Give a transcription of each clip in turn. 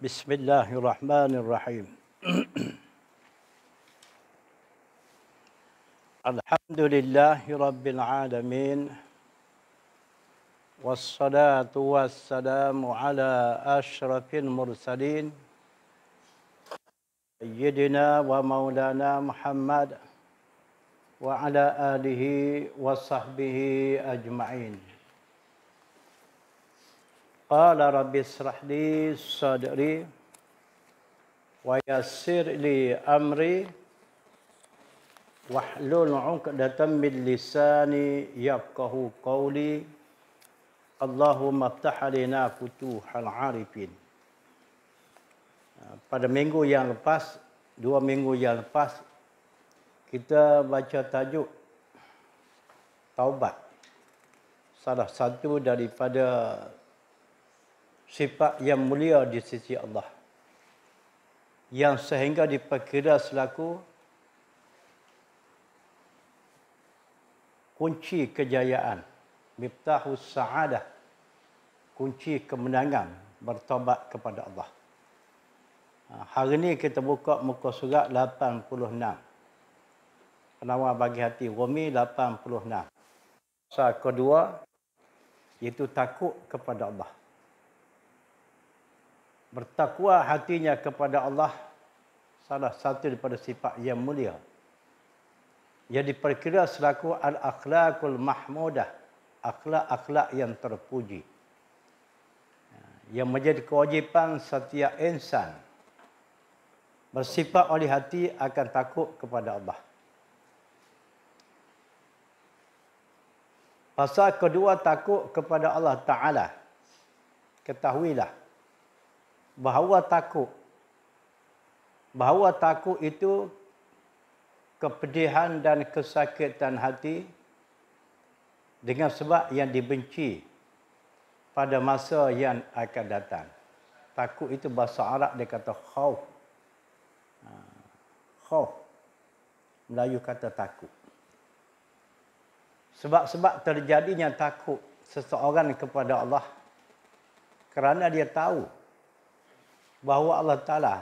Bismillahirrahmanirrahim. Alhamdulillahi rabbil alamin. Wassalatu wassalamu ala asyrafil mursalin. Sayyidina wa maulana Muhammad wa ala alihi wa sahbihi ajma'in. Qala rabbi israh li sadri wa yassir li amri wahlul 'uqdatam min lisani yafqahu qawli. Allahumma iftah alaina futuhal 'arifin. Pada minggu yang lepas, 2 minggu yang lepas, kita baca tajuk taubat. Salah satu daripada sifat yang mulia di sisi Allah, yang sehingga diperkira selaku kunci kejayaan, miftahus sa'adah, kunci kemenangan bertaubat kepada Allah. Hari ini kita buka muka surat 86. Penawar bagi hati Rumi 86. Pasal kedua, iaitu takut kepada Allah. Bertakwa hatinya kepada Allah salah satu daripada sifat yang mulia, yang diperkira selaku al-akhlaqul mahmudah, akhlak-akhlak yang terpuji, yang menjadi kewajipan setiap insan bersifat oleh hati akan takut kepada Allah. Pasal kedua, takut kepada Allah Ta'ala. Ketahuilah bahawa takut itu kepedihan dan kesakitan hati dengan sebab yang dibenci pada masa yang akan datang. Takut itu bahasa Arab dia kata khauf. Khauf. Melayu kata takut. Sebab-sebab terjadinya takut seseorang kepada Allah kerana dia tahu bahawa Allah Ta'ala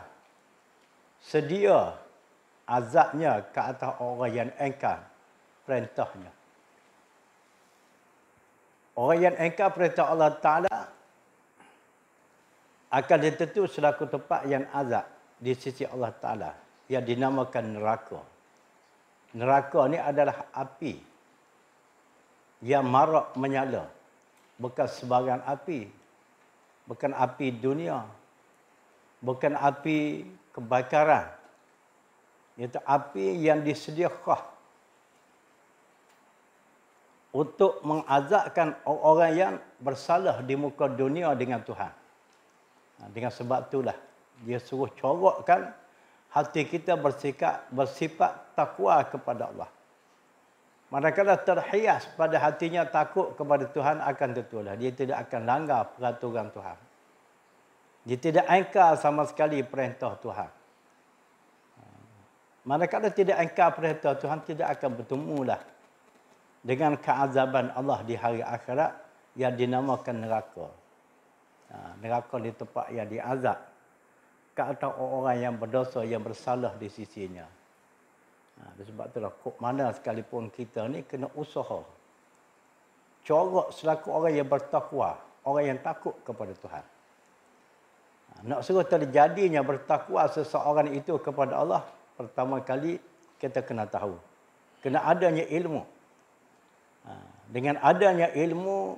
sedia azabnya ke atas orang yang engkar perintahnya. Orang yang engkar perintah Allah Ta'ala akan ditentu selaku tempat yang azab di sisi Allah Ta'ala, yang dinamakan neraka. Neraka ni adalah api yang marak menyala. Bukan sebarang api. Bukan api dunia. Bukan api kebakaran. Iaitu api yang disediakan untuk mengazabkan orang yang bersalah di muka dunia dengan Tuhan. Dengan sebab itulah dia suruh corokkan hati kita bersifat takwa kepada Allah. Manakala terhias pada hatinya takut kepada Tuhan, akan tentulah dia tidak akan langgar peraturan Tuhan. Dia tidak ingkar sama sekali perintah Tuhan. Manakala tidak ingkar perintah Tuhan, tidak akan bertemulah dengan keazaban Allah di hari akhirat yang dinamakan neraka. Neraka di tempat yang diazab ke atas orang yang berdosa, yang bersalah di sisinya. Sebab itulah kok mana sekalipun kita ni kena usaha corok selaku orang yang bertakwa, orang yang takut kepada Tuhan. Nak suruh terjadinya bertakwa seseorang itu kepada Allah, pertama kali kita kena tahu, kena adanya ilmu. Dengan adanya ilmu,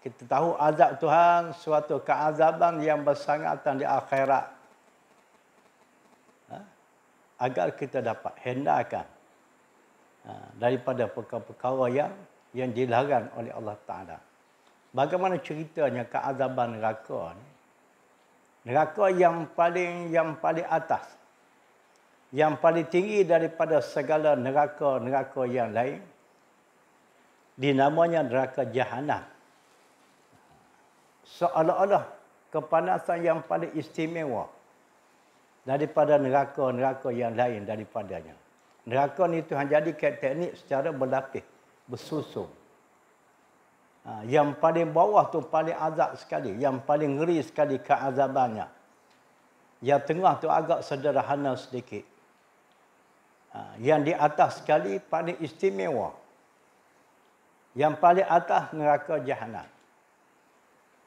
kita tahu azab Tuhan suatu keazaban yang bersangatan di akhirat, agar kita dapat hindarkan daripada perkara-perkara yang dilarang oleh Allah Ta'ala. Bagaimana ceritanya keazaban neraka ni? Neraka yang paling atas, yang paling tinggi daripada segala neraka-neraka yang lain, dinamanya neraka Jahanam. Seolah-olah kepanasan yang paling istimewa daripada neraka-neraka yang lain daripadanya. Neraka ni Tuhan jadikan teknik secara berlapis, bersusun. Yang paling bawah tu paling azab sekali, yang paling ngeri sekali keazabannya. Yang tengah tu agak sederhana sedikit. Yang di atas sekali paling istimewa. Yang paling atas neraka Jahanam.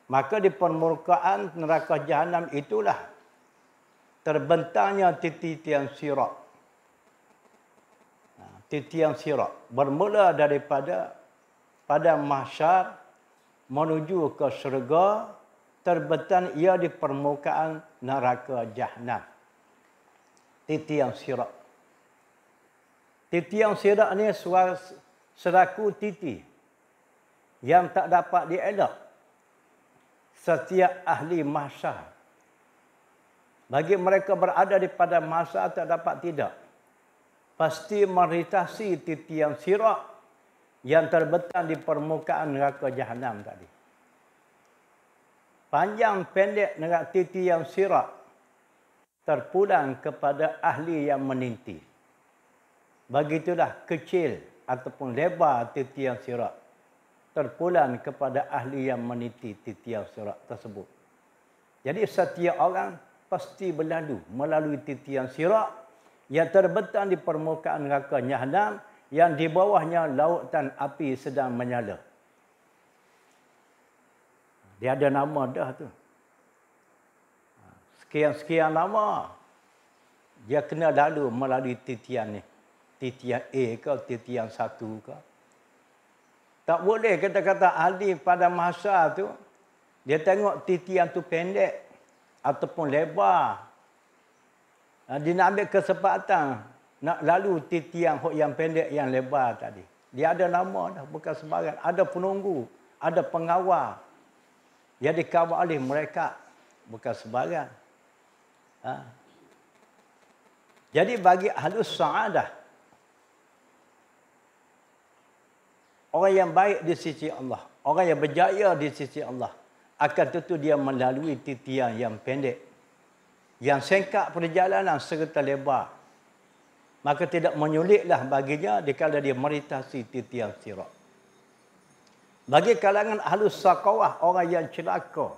Maka di permukaan neraka Jahanam itulah terbentangnya titian sirat. Titian sirat bermula daripada pada mahsyar menuju ke syurga, terbentang ia di permukaan neraka Jahanam. Titian sirat. Titian sirat ni seraku titi yang tak dapat dielak setiap ahli mahsyar. Bagi mereka berada di pada mahsyar tak dapat tidak. Pasti meritasi titian sirat yang terbentang di permukaan neraka Jahanam tadi. Panjang pendek neraka titian sirat terpulang kepada ahli yang meninti. Begitulah kecil ataupun lebar titian sirat terpulang kepada ahli yang meniti titian sirat tersebut. Jadi setiap orang pasti berlalu melalui titian sirat yang terbentang di permukaan neraka Jahanam yang di bawahnya lautan api sedang menyala. Dia ada nama dah tu. Sekian-sekian nama. Dia kena lalu melalui titian ni. Titian A ke, titian 1 ke. Tak boleh kata-kata ahli pada masa tu, dia tengok titian tu pendek ataupun lebar. Dia nak ambil kesempatan nak lalu titian yang pendek yang lebar tadi. Dia ada nama dah, bukan sembarang. Ada penunggu, ada pengawal. Yang dikawal oleh mereka, bukan sembarang. Jadi bagi ahlus sa'adah, orang yang baik di sisi Allah, orang yang berjaya di sisi Allah, akan tentu dia melalui titian yang pendek, yang singkat perjalanan serta lebar. Maka tidak menyulitlah baginya dikala dia meritasi titian sirat. Bagi kalangan ahlus saqawah, orang yang celaka,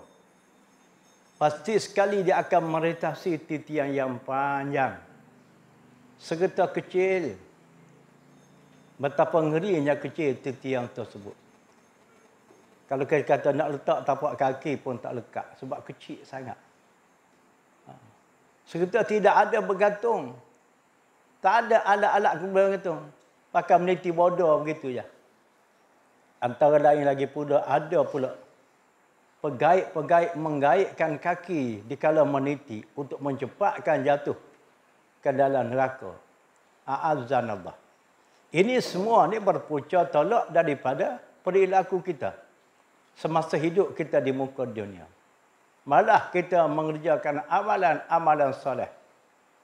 pasti sekali dia akan meritasi titian yang panjang, serta kecil. Betapa ngerinya kecil titian tersebut. Kalau kita kata nak letak tapak kaki pun tak lekat. Sebab kecil sangat. Serta tidak ada bergantung. Tak ada alat-alat bergantung. Pakai meniti bodoh begitu je. Antara lain lagi pula ada pula pegaik-pegaik menggaitkan kaki dikala meniti untuk mencepatkan jatuh ke dalam neraka. A'azzanallah. Ini semua ni berpunca tolak daripada perilaku kita semasa hidup kita di muka dunia. Malah kita mengerjakan amalan-amalan soleh,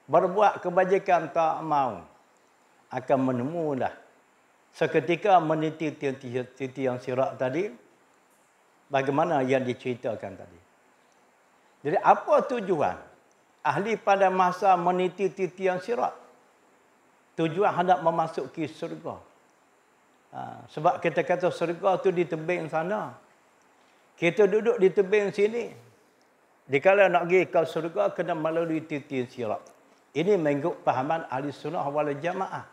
berbuat kebajikan tak mau, akan menemulah seketika meniti titian sirat tadi, bagaimana yang diceritakan tadi. Jadi apa tujuan ahli pada masa meniti titian sirat? Tujuan hendak memasuki surga. Sebab kita kata surga tu di tebing sana. Kita duduk di tebing sini. Dikala nak pergi ke surga, kena melalui titian sirat. Ini mengikut pahaman ahli sunnah wal jamaah.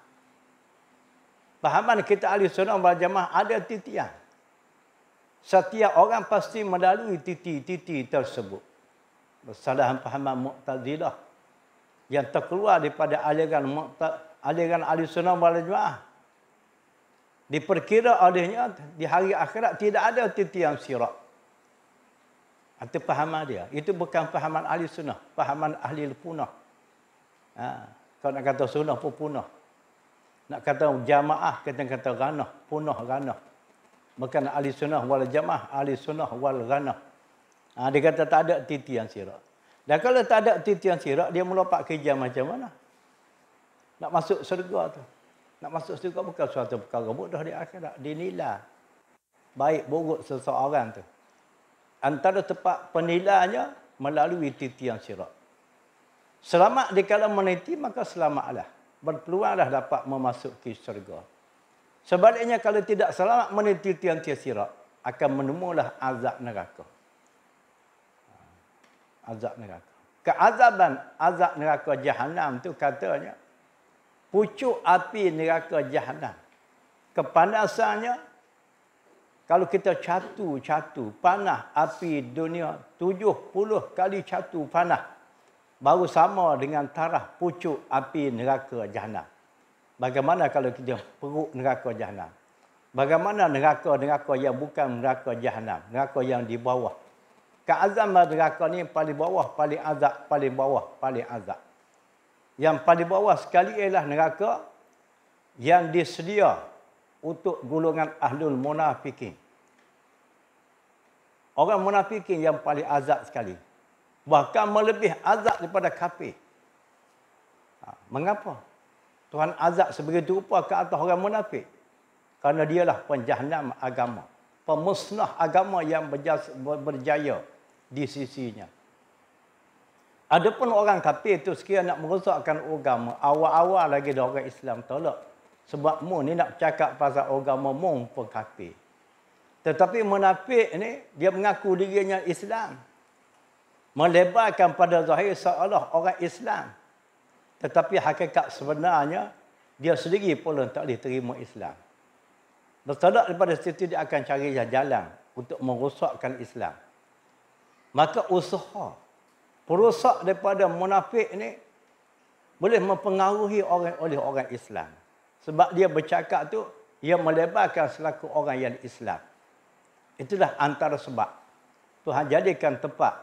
Pahaman kita ahli sunnah wal jamaah ada titian. Setiap orang pasti melalui titi-titi tersebut. Kesalahan pahaman Mu'tazilah yang terkeluar daripada aliran ahli sunnah wal jamaah. Diperkira olehnya di hari akhirat tidak ada titian sirat. Itu pahaman dia. Itu bukan pahaman ahli sunnah, pahaman ahli punah. Kalau nak kata sunnah pun punah. Nak kata jamaah, kita kata ghanah, punah ghanah. Bukan ahli sunnah wal jamaah, ahli sunnah wal ghanah. Dia kata tak ada titian sirat. Dan kalau tak ada titian sirat, dia melompat kerja macam mana? Nak masuk surga tu. Nak masuk surga bukan suatu perkara mudah di akhirat. Dinilai baik buruk seseorang tu. Antara tempat penilaiannya melalui titian sirat. Selamat dikala meniti, maka selamatlah. Berpeluanglah dapat memasuki syurga. Sebaliknya kalau tidak selamat meniti titian sirat, akan menemulah azab neraka. Azab neraka. Keazaban azab neraka Jahannam tu katanya pucuk api neraka Jahannam. Kepanasannya kalau kita catu panah api dunia 70 kali catu panah baru sama dengan tarah pucuk api neraka Jahannam. Bagaimana kalau kita peruk neraka Jahannam? Bagaimana neraka-neraka yang bukan neraka Jahannam, neraka yang di bawah? Keazaban neraka ni paling bawah, paling azab, paling bawah, paling azab. Yang paling bawah sekali ialah neraka yang disedia untuk golongan ahlul munafikin. Orang munafikin yang paling azab sekali. Bahkan melebih azab daripada kafir. Mengapa? Tuhan azab sebegitu rupa ke atas orang munafik. Kerana dialah penjahanam agama. Pemusnah agama yang berjaya di sisinya. Adapun orang kafir itu sekiranya nak merosakkan agama, awal-awal lagi dah orang Islam tolak. Sebab mu ni nak cakap pasal agama mu pun kafir. Tetapi munafik ni, dia mengaku dirinya Islam. Melebarkan pada zahir seolah orang Islam. Tetapi hakikat sebenarnya, dia sendiri pun tak boleh terima Islam. Bertolak daripada situ, dia akan cari jalan untuk merosakkan Islam. Maka usaha perosak daripada munafik ni boleh mempengaruhi oleh orang Islam. Sebab dia bercakap tu, ia melebarkan selaku orang yang Islam. Itulah antara sebab Tuhan jadikan tempat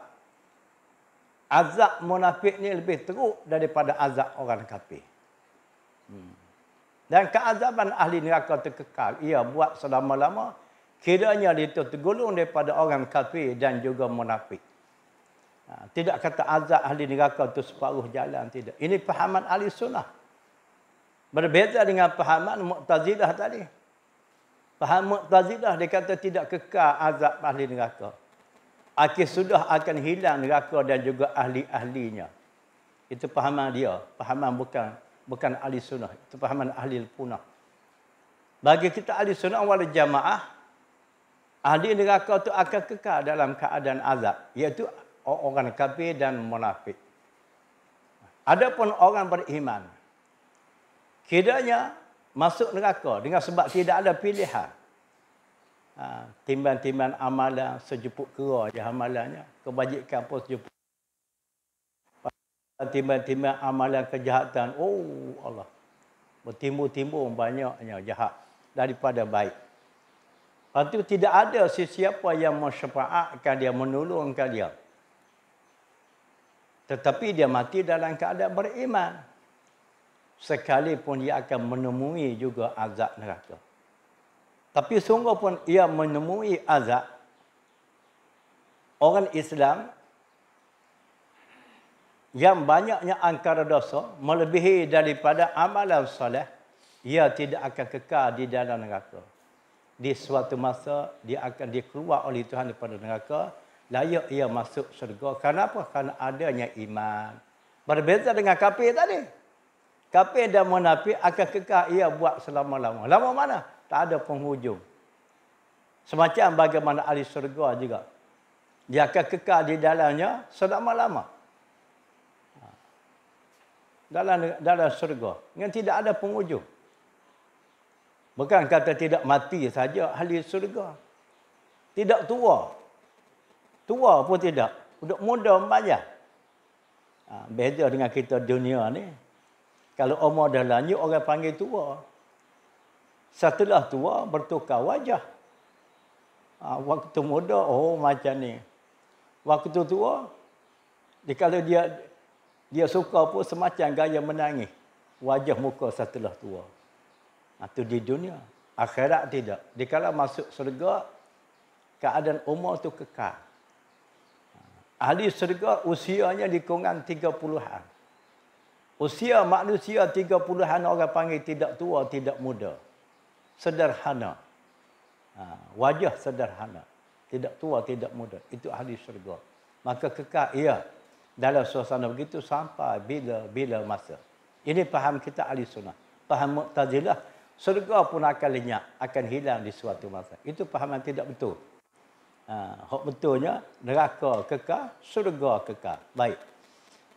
azab munafik ni lebih teruk daripada azab orang kafir. Dan keazaban ahli neraka itu kekal. Ia buat selama-lama. Kiranya itu tergolong daripada orang kafir dan juga munafik. Tidak kata azab ahli neraka itu separuh jalan. Tidak. Ini fahaman ahli sunnah. Berbeza dengan fahaman Mu'tazilah tadi. Faham Mu'tazilah dia kata tidak kekal azab ahli neraka. Akhir sudah akan hilang neraka dan juga ahli-ahlinya. Itu fahaman dia. Fahaman bukan ahli sunnah. Itu fahaman ahli punah. Bagi kita ahli sunnah wal jamaah, ahli neraka itu akan kekal dalam keadaan azab. Iaitu orang kafir dan munafik. Adapun orang beriman, kiranya masuk neraka dengan sebab tidak ada pilihan. Timban-timban amalan, sejupuk kera je amalannya. Kebajikan pun sejupuk. Timban-timban amalan kejahatan. Oh Allah. Bertimbul-timbul banyaknya jahat daripada baik. Lepas itu tidak ada sesiapa yang mensyafaatkan dia, menolongkan dia. Tetapi dia mati dalam keadaan beriman. Sekalipun dia akan menemui juga azab neraka. Tapi sungguh pun ia menemui azab, orang Islam yang banyaknya angkara dosa melebihi daripada amalan soleh, ia tidak akan kekal di dalam neraka. Di suatu masa dia akan dikeluar oleh Tuhan daripada neraka, layak ia masuk syurga. Kenapa? Kerana adanya iman. Berbeza dengan kafir tadi. Kafir dan munafik akan kekal ia buat selama-lama. Lama mana? Tak ada penghujung. Semacam bagaimana ahli syurga juga. Dia akan kekal di dalamnya selama-lama. Dalam syurga. Yang tidak ada penghujung. Bukan kata tidak mati saja ahli syurga. Tidak tua. Tua pun tidak. Untuk muda membayar. Beza dengan kita dunia ni. Kalau umur dah lanjut, orang panggil tua. Setelah tua, bertukar wajah. Waktu muda, oh macam ni. Waktu tua, kalau dia suka pun semacam gaya menangis. Wajah muka setelah tua. Itu di dunia. Akhirat tidak. Dikala masuk syurga, keadaan umur tu kekal. Ahli syurga usianya di kurungan 30-an. Usia manusia 30-an orang panggil tidak tua, tidak muda. Sederhana. Wajah sederhana. Tidak tua, tidak muda. Itu ahli syurga. Maka kekal ia dalam suasana begitu sampai bila masa. Ini faham kita ahli sunnah. Faham Mu'tazilah, syurga pun akan lenyap, akan hilang di suatu masa. Itu fahaman tidak betul. Hak betulnya neraka kekal, syurga kekal. Baik.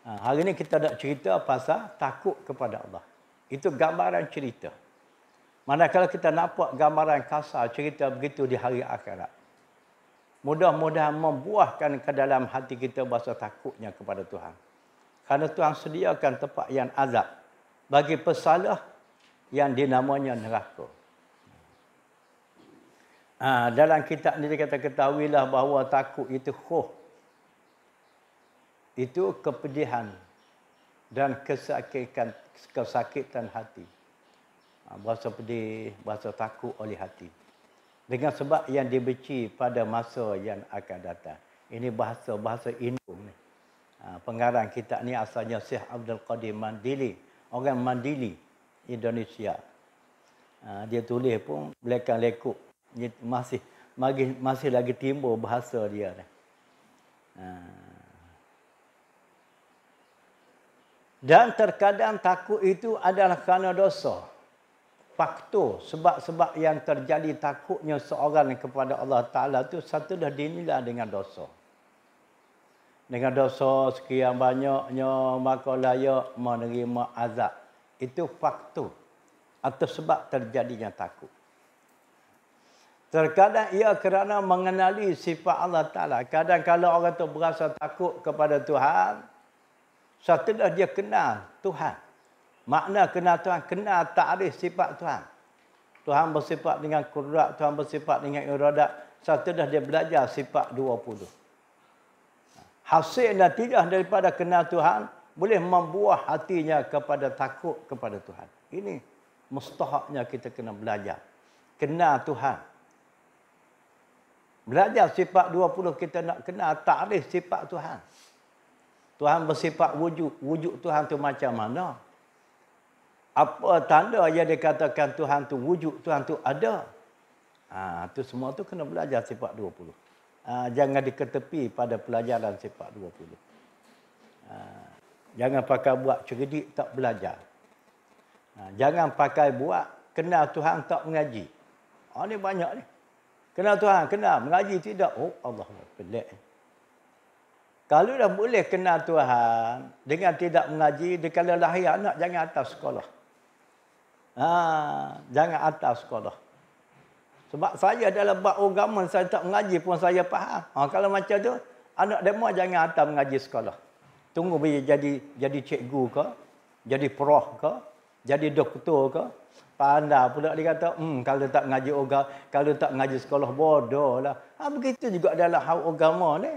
Hari ini kita nak cerita pasal takut kepada Allah. Itu gambaran cerita. Manakala kita nampak gambaran kasar cerita begitu di hari akhirat, mudah-mudahan membuahkan ke dalam hati kita rasa takutnya kepada Tuhan. Kerana Tuhan sediakan tempat yang azab bagi pesalah yang dinamanya neraka. Dalam kitab ini kita ketahuilah bahawa takut itu khuh. Itu kepedihan dan kesakitan hati. Berasa pedih, berasa takut oleh hati. Dengan sebab yang dibenci pada masa yang akan datang. Ini bahasa Induk ni. Pengarang kitab ni asalnya Syekh Abdul Qadir Mandili. Orang Mandili, Indonesia. Dia tulis pun lekuk. Masih lagi timbul bahasa dia ni. Dan terkadang takut itu adalah kerana dosa. Faktor, sebab-sebab yang terjadi takutnya seorang kepada Allah Ta'ala itu satu dah dinilai dengan dosa. Dengan dosa sekian banyaknya, maka layak menerima azab. Itu faktor atau sebab terjadinya takut. Terkadang ia kerana mengenali sifat Allah Ta'ala. Kadang-kadang orang itu berasa takut kepada Tuhan, setelah dia kenal Tuhan. Makna kenal Tuhan, kenal ta'rif sifat Tuhan. Tuhan bersifat dengan kudrat, Tuhan bersifat dengan iradat. Setelah dia belajar sifat 20. Hasil natijah daripada kenal Tuhan, boleh membuah hatinya kepada takut kepada Tuhan. Ini mustahaknya kita kena belajar. Kenal Tuhan. Belajar sifat 20, kita nak kenal ta'rif sifat Tuhan. Tuhan bersifat wujud. Wujud Tuhan tu macam mana? Apa tanda yang dikatakan Tuhan tu wujud, Tuhan tu ada? Tu semua tu kena belajar sifat 20. Jangan diketepi pada pelajaran sifat 20. Jangan pakai buat cerdik tak belajar. Jangan pakai buat kenal Tuhan tak mengaji. Ni banyak ni. Kenal Tuhan, kenal. Mengaji tidak. Oh Allah, pelik. Kalau dah boleh kenal Tuhan dengan tidak mengaji, dikala lahir anak jangan atas sekolah. Jangan atas sekolah. Sebab saya dalam bab agama saya tak mengaji pun saya faham. Kalau macam tu, anak demo jangan hantar mengaji sekolah. Tunggu bila jadi cikgu ke, jadi prof ke, jadi doktor ke. Pandai pula dia kata, kalau tak mengaji agama, kalau tak mengaji sekolah bodoh lah. Begitu juga dalam hal agama ni.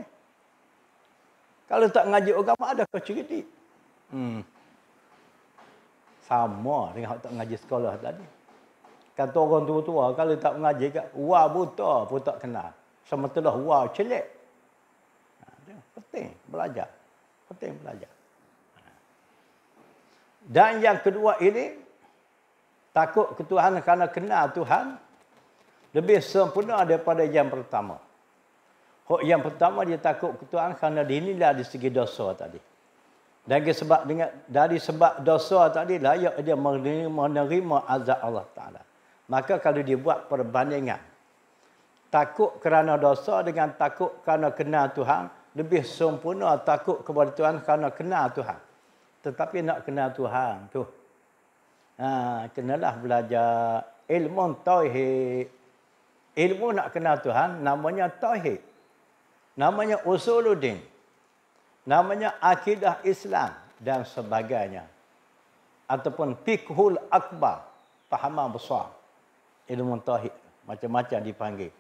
Kalau tak mengaji agama ada cerdik. Sama dengan tak mengaji sekolah tadi. Kata orang tua-tua, kalau tak mengaji, wah buta pun tak kenal. Sementara wah celik. Penting belajar. Penting belajar. Dan yang kedua ini, takut ke Tuhan kerana kenal Tuhan lebih sempurna daripada yang pertama. Yang pertama dia takut ke Tuhan kerana dinilai dari segi dosa tadi. Dan dari sebab dosa tadi layak dia menerima azab Allah Ta'ala. Maka kalau dia buat perbandingan, takut kerana dosa dengan takut kerana kenal Tuhan, lebih sempurna takut kepada Tuhan kerana kenal Tuhan. Tetapi nak kenal Tuhan tu, kenalah belajar ilmu tauhid. Ilmu nak kenal Tuhan namanya tauhid. Namanya usuluddin. Namanya akidah Islam dan sebagainya. Ataupun fiqhul akbar, fahaman besar. Ilmu tauhid macam-macam dipanggil.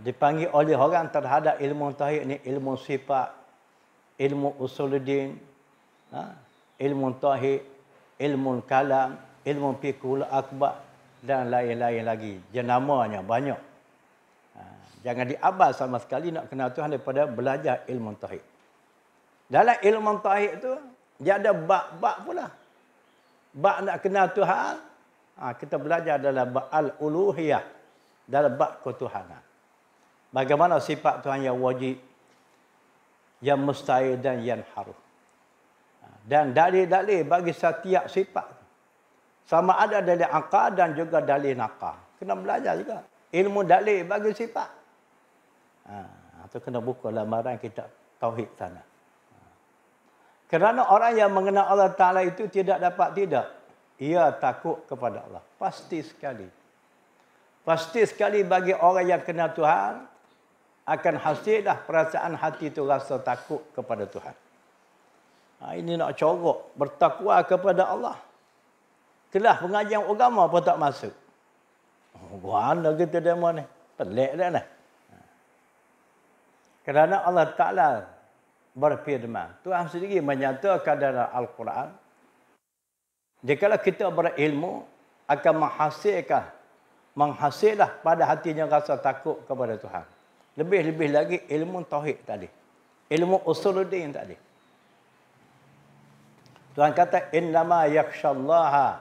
Dipanggil oleh orang terhadap ilmu tauhid ni ilmu sifat, ilmu usuluddin, ilmu tauhid, ilmu kalam, ilmu fiqhul akbar dan lain-lain lagi. Jenamanya banyak. Jangan diabal sama sekali nak kenal Tuhan daripada belajar ilmu tauhid. Dalam ilmu tauhid tu dia ada bab-bab pula. Bab nak kenal Tuhan, kita belajar dalam bab al-uluhiyah, dalam bab ketuhanan. Bagaimana sifat Tuhan yang wajib, yang mustahil dan yang harus. Dan dalil-dalil bagi setiap sifat. Sama ada dalil aqal dan juga dalil naqal. Kena belajar juga. Ilmu dalil bagi sifat. Itu kena buka lamaran kitab tauhid sana. Kerana orang yang mengenal Allah Ta'ala itu tidak dapat tidak. Ia takut kepada Allah. Pasti sekali. Pasti sekali bagi orang yang kenal Tuhan, akan hasillah perasaan hati itu rasa takut kepada Tuhan. Ini nak corok. Bertakwa kepada Allah. Kelas pengajian agama pun tak masuk. Mana kita demo ni? Pelik dah ni. Kerana Allah Ta'ala berfirman. Tuhan sendiri menyatakan dalam Al-Quran. Jikalau kita berilmu, akan menghasillah pada hatinya rasa takut kepada Tuhan. Lebih-lebih lagi ilmu tauhid tadi. Ilmu usuluddin tadi. Tuhan kata, innama yakhshallaha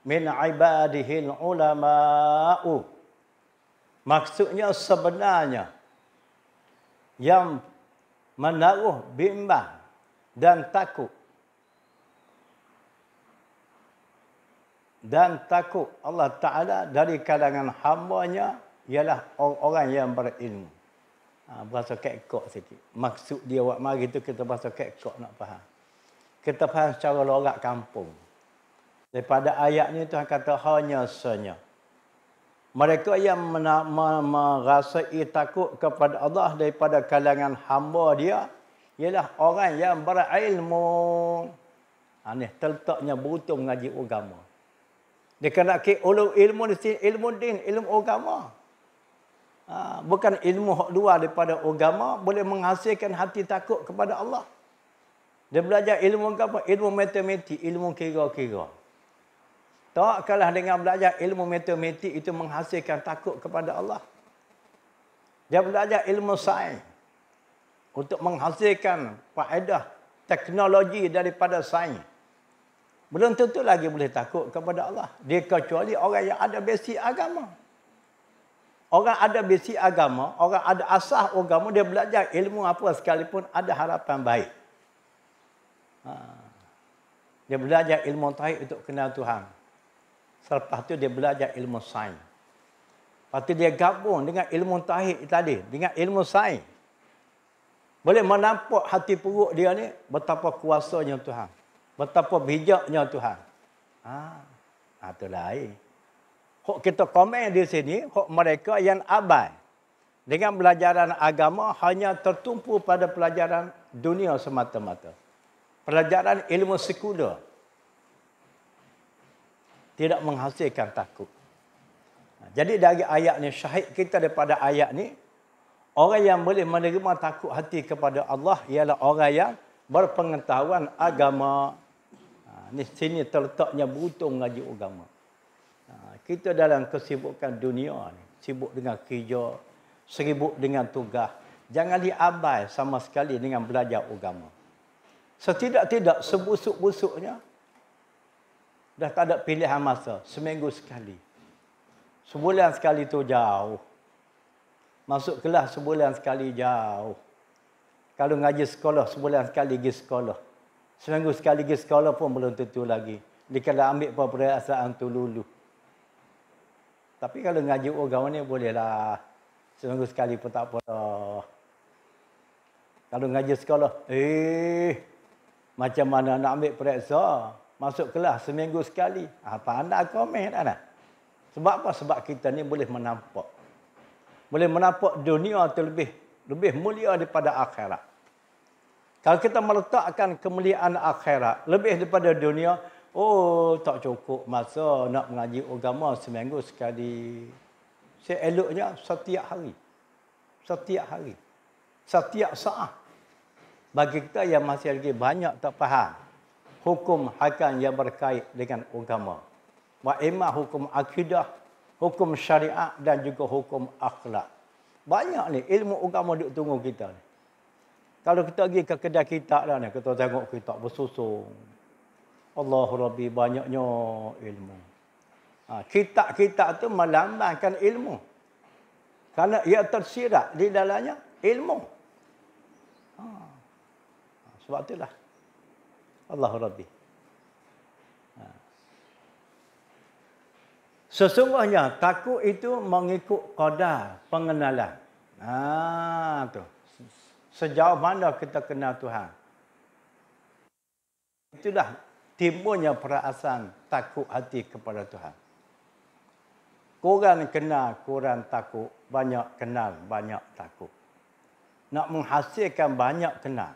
min ibadihil ulama'u. Maksudnya sebenarnya yang menaruh bimbang dan takut Allah Ta'ala dari kalangan hamba-Nya ialah orang-orang yang berilmu. Bahasa kekok sikit. Maksud dia buat mari tu kita bahasa kekok nak faham. Kita faham secara logat kampung. Daripada ayat ni Tuhan kata hanya senya. Mereka yang merasai takut kepada Allah daripada kalangan hamba dia ialah orang yang berilmu. Ni terletaknya beruntung mengaji agama. Dia kena ilmu di sini, ilmu din, ilmu agama. Bukan ilmu hak luar daripada agama boleh menghasilkan hati takut kepada Allah. Dia belajar ilmu apa? Ilmu matematik, ilmu kira-kira. Tak kalah dengan belajar ilmu matematik itu menghasilkan takut kepada Allah. Dia belajar ilmu sains untuk menghasilkan faedah teknologi daripada sains. Belum tentu lagi boleh takut kepada Allah. Dia kecuali orang yang ada basic agama. Orang ada basic agama, orang ada asas agama, dia belajar ilmu apa sekalipun ada harapan baik. Dia belajar ilmu tauhid untuk kenal Tuhan. Selepas tu dia belajar ilmu sains. Lepas tu dia gabung dengan ilmu tauhid tadi, dengan ilmu sains. Boleh menampak hati perut dia ni betapa kuasanya Tuhan. Betapa bijaknya Tuhan. Itu lain. Hak kita komen di sini, hak mereka yang abai dengan pelajaran agama hanya tertumpu pada pelajaran dunia semata-mata. Pelajaran ilmu sekular tidak menghasilkan takut. Jadi dari ayat ni, syahid kita daripada ayat ni, orang yang boleh menerima takut hati kepada Allah ialah orang yang berpengetahuan agama. Ni sini terletaknya beruntung mengaji agama. Kita dalam kesibukan dunia ni, sibuk dengan kerja, sibuk dengan tugas, jangan diabai sama sekali dengan belajar agama. Setidak-tidak sebusuk-busuknya dah tak ada pilihan masa, seminggu sekali. Sebulan sekali tu jauh. Masuk kelas sebulan sekali jauh. Kalau ngaji sekolah, sebulan sekali pergi sekolah. Seminggu sekali pergi sekolah pun belum tentu lagi. Dia kalau ambil perasaan tu lulu. Tapi kalau ngaji agama ni bolehlah. Seminggu sekali pun tak apa dah. Kalau ngaji sekolah, macam mana nak ambil periksa? Masuk kelas seminggu sekali. Pandai komen tak nak? Sebab apa? Sebab kita ni boleh menampak. Boleh menampak dunia tu lebih mulia daripada akhirat. Kalau kita meletakkan kemuliaan akhirat lebih daripada dunia, tak cukup masa nak mengaji agama seminggu sekali. Seeloknya setiap hari. Setiap hari. Setiap saat. Bagi kita yang masih lagi banyak tak faham hukum hakam yang berkait dengan agama. Imam hukum akidah, hukum syariat dan juga hukum akhlak. Banyak ni ilmu agama duk tunggu kita ni. Kalau kita pergi ke kedai kitab dah ni, kita tengok kitab bersusung. Allahu Rabbi, banyaknya ilmu. Kitab-kitab tu melambangkan ilmu. Kerana ia tersirat di dalamnya ilmu. Sebab itulah. Allahu Rabbi. Sesungguhnya takut itu mengikut qadar pengenalan. Tu. Sejauh mana kita kenal Tuhan. Itulah timbulnya perasaan takut hati kepada Tuhan. Korang kenal, korang takut. Banyak kenal, banyak takut. Nak menghasilkan banyak kenal.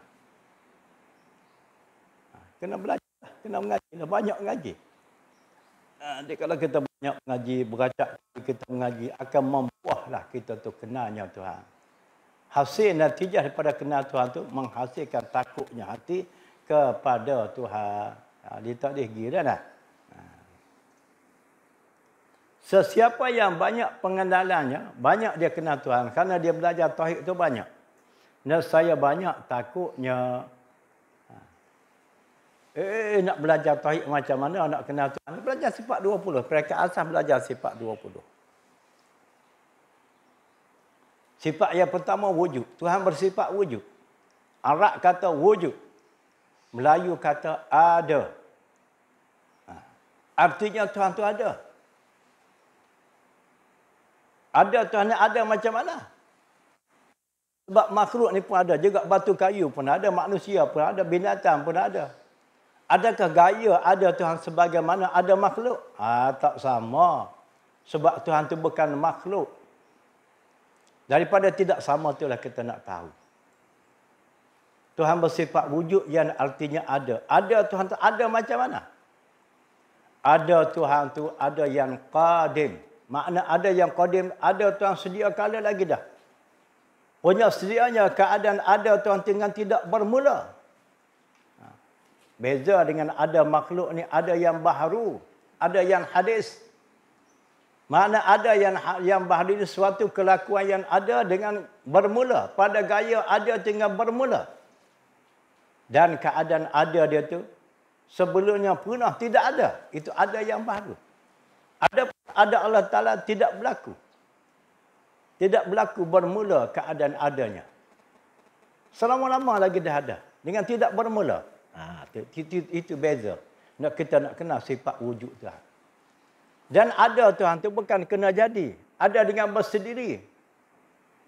Kena belajar, kena mengaji, banyak mengaji. Jadi kalau kita banyak mengaji, beracak kita mengaji, akan membuahlah kita tu kenalnya Tuhan. Hasil natijah daripada kenal Tuhan tu menghasilkan takutnya hati kepada Tuhan. Dia tak dihgi dah lah. Sesiapa yang banyak pengenalannya, banyak dia kenal Tuhan. Kerana dia belajar tauhid tu banyak. Dan saya banyak takutnya. Nak belajar tauhid macam mana, nak kenal Tuhan. Belajar sifat 20. Peringkat asas belajar sifat 20. Sifat yang pertama wujud. Tuhan bersifat wujud. Arab kata wujud. Melayu kata ada. Artinya Tuhan tu ada. Ada Tuhan yang ada macam mana? Sebab makhluk ni pun ada. Juga batu kayu pun ada. Manusia pun ada. Binatang pun ada. Adakah gaya ada Tuhan sebagaimana ada makhluk? Tak sama. Sebab Tuhan tu bukan makhluk. Daripada tidak sama itulah kita nak tahu. Tuhan bersifat wujud yang artinya ada. Ada Tuhan tu ada macam mana? Ada Tuhan tu ada yang qadim. Makna ada yang qadim, ada Tuhan sedia kala lagi dah. Punya sedianya keadaan ada Tuhan dengan tidak bermula. Beza dengan ada makhluk ni, ada yang baharu, ada yang hadis. Makna ada yang baharu ni suatu kelakuan yang ada dengan bermula. Pada gaya ada dengan bermula. Dan keadaan ada dia tu sebelumnya pernah tidak ada. Itu ada yang baru. Ada Allah Ta'ala tidak berlaku. Tidak berlaku bermula keadaan adanya. Selama-lama lagi dah ada. Dengan tidak bermula. Itu beza. Kita nak kenal sifat wujud Tuhan. Dan ada Tuhan tu bukan kena jadi. Ada dengan bersendiri.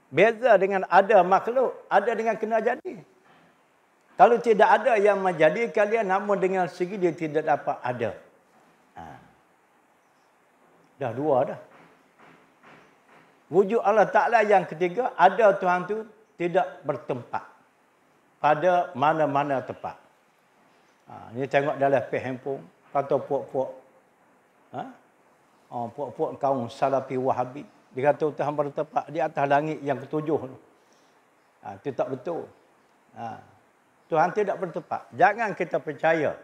Beza dengan ada makhluk. Ada dengan kena jadi. Kalau tidak ada yang menjadikan dia, namun dengan segi dia tidak dapat ada. Dah dua dah. Wujud Allah Ta'ala yang ketiga, ada Tuhan tu tidak bertempat. Pada mana-mana tempat. Ini tengok dalam handphone. Kata puak-puak. Puak-puak kaum Salafi Wahabi. Dia kata Tuhan bertempat di atas langit yang ketujuh. Itu tak betul. Tuhan tidak bertempat. Jangan kita percaya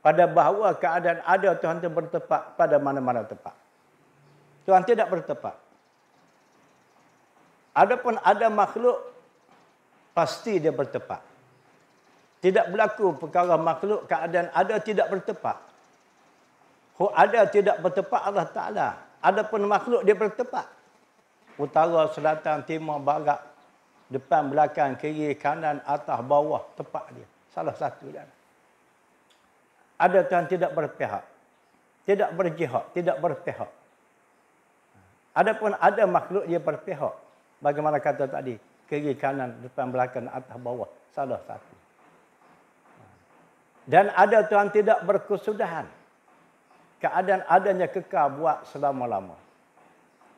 pada bahawa keadaan ada Tuhan itu bertempat pada mana-mana tempat. Tuhan tidak bertempat. Adapun ada makhluk, pasti dia bertempat. Tidak berlaku perkara makhluk keadaan ada tidak bertempat. Ada tidak bertempat Allah Ta'ala. Adapun makhluk dia bertempat. Utara, selatan, timur, barat, depan, belakang, kiri, kanan, atas, bawah, tempat dia. Salah satu dia. Ada Tuhan tidak berpihak. Tidak berjihad, tidak berpihak. Adapun ada makhluk dia berpihak. Bagaimana kata tadi, kiri, kanan, depan, belakang, atas, bawah. Salah satu. Dan ada Tuhan tidak berkesudahan. Keadaan adanya kekal buat selama-lama.